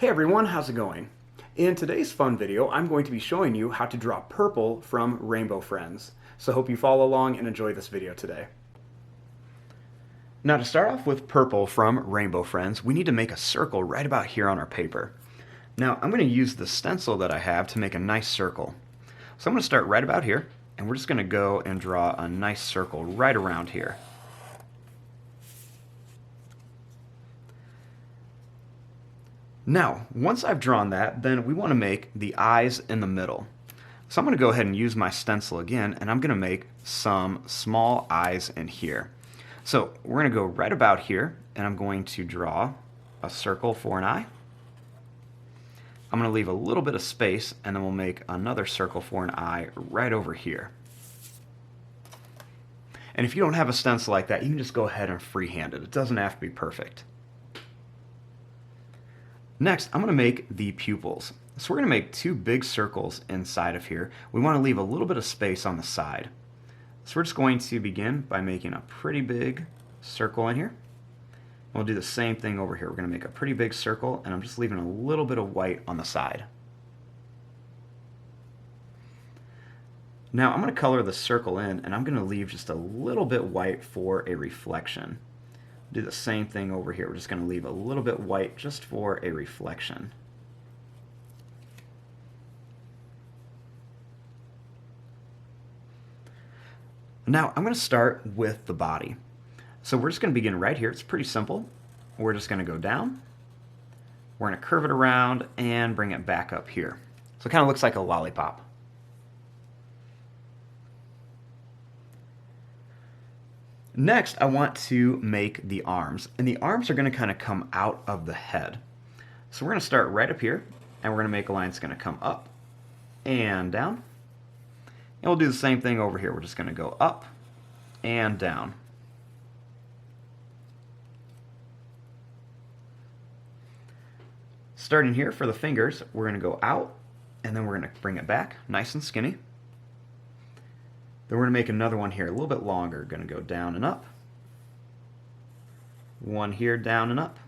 Hey everyone, how's it going? In today's fun video, I'm going to be showing you how to draw purple from Rainbow Friends. So hope you follow along and enjoy this video today. Now to start off with purple from Rainbow Friends, we need to make a circle right about here on our paper. Now I'm going to use the stencil that I have to make a nice circle. So I'm going to start right about here, and we're just going to go and draw a nice circle right around here. Now, once I've drawn that, then we want to make the eyes in the middle. So I'm going to go ahead and use my stencil again, and I'm going to make some small eyes in here. So we're going to go right about here, and I'm going to draw a circle for an eye. I'm going to leave a little bit of space, and then we'll make another circle for an eye right over here. And if you don't have a stencil like that, you can just go ahead and freehand it. It doesn't have to be perfect. Next, I'm going to make the pupils. So we're going to make two big circles inside of here. We want to leave a little bit of space on the side. So we're just going to begin by making a pretty big circle in here. And we'll do the same thing over here. We're going to make a pretty big circle, and I'm just leaving a little bit of white on the side. Now I'm going to color the circle in, and I'm going to leave just a little bit white for a reflection. Do the same thing over here. We're just going to leave a little bit white just for a reflection. Now I'm going to start with the body. So we're just going to begin right here. It's pretty simple. We're just going to go down. We're going to curve it around and bring it back up here. So it kind of looks like a lollipop. Next, I want to make the arms, and the arms are going to kind of come out of the head. So we're going to start right up here, and we're going to make a line that's going to come up and down. And we'll do the same thing over here. We're just going to go up and down. Starting here for the fingers, we're going to go out, and then we're going to bring it back, nice and skinny. Then we're going to make another one here, a little bit longer. Going to go down and up. One here, down and up.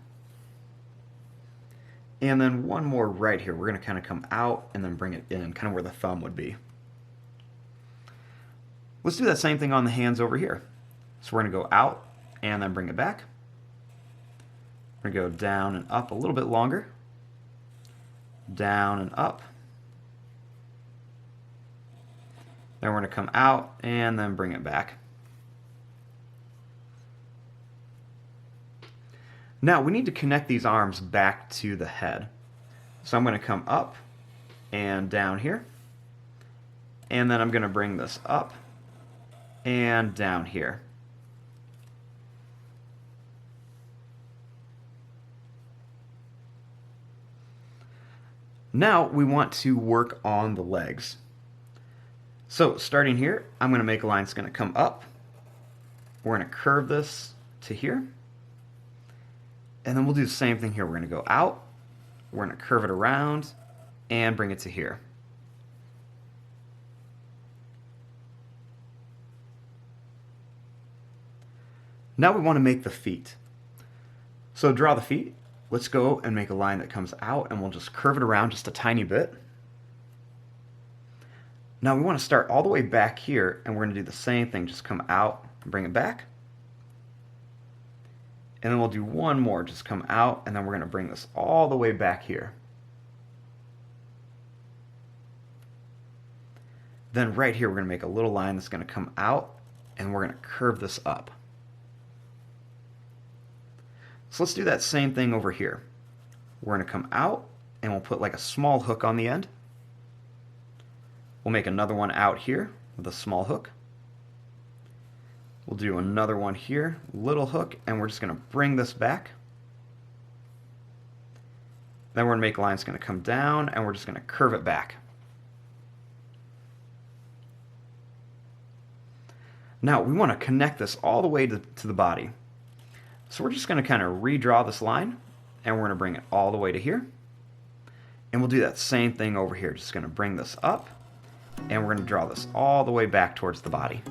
And then one more right here. We're going to kind of come out and then bring it in, kind of where the thumb would be. Let's do that same thing on the hands over here. So we're going to go out and then bring it back. We're going to go down and up a little bit longer. Down and up. Then we're going to come out and then bring it back. Now we need to connect these arms back to the head. So I'm going to come up and down here. And then I'm going to bring this up and down here. Now we want to work on the legs. So starting here, I'm going to make a line that's going to come up. We're going to curve this to here. And then we'll do the same thing here. We're going to go out. We're going to curve it around and bring it to here. Now we want to make the feet. So draw the feet. Let's go and make a line that comes out, and we'll just curve it around just a tiny bit. Now we want to start all the way back here, and we're going to do the same thing. Just come out and bring it back. And then we'll do one more. Just come out, and then we're going to bring this all the way back here. Then right here, we're going to make a little line that's going to come out, and we're going to curve this up. So let's do that same thing over here. We're going to come out, and we'll put like a small hook on the end. We'll make another one out here with a small hook. We'll do another one here, little hook, and we're just going to bring this back. Then we're going to make a line that's going to come down, and we're just going to curve it back. Now we want to connect this all the way to the body. So we're just going to kind of redraw this line, and we're going to bring it all the way to here. And we'll do that same thing over here. Just going to bring this up, and we're going to draw this all the way back towards the body.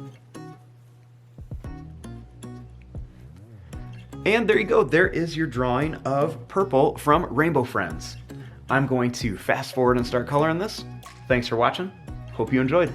And there you go. There is your drawing of purple from Rainbow Friends. I'm going to fast forward and start coloring this. Thanks for watching. Hope you enjoyed.